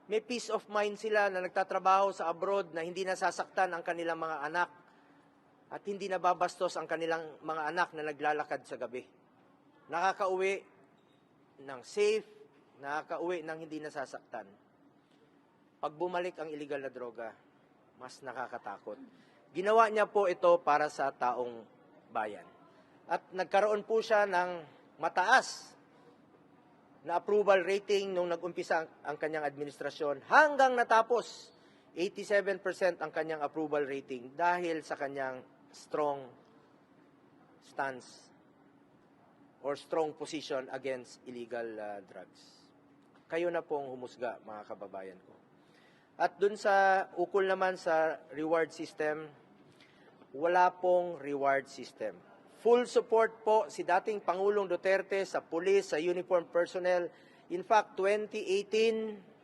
may peace of mind sila na nagtatrabaho sa abroad na hindi nasasaktan ang kanilang mga anak at hindi nababastos ang kanilang mga anak na naglalakad sa gabi. Nakakauwi ng safe, nakakauwi ng hindi nasasaktan. Pag bumalik ang illegal na droga, mas nakakatakot. Ginawa niya po ito para sa taong bayan. At nagkaroon po siya ng mataas na approval rating nung nag-umpisa ang kanyang administrasyon hanggang natapos 87% ang kanyang approval rating dahil sa kanyang strong stance or strong position against illegal drugs. Kayo na pong humusga, mga kababayan ko. At dun sa ukol naman sa reward system, wala pong reward system. Full support po si dating Pangulong Duterte sa pulis, sa uniform personnel. In fact, 2018,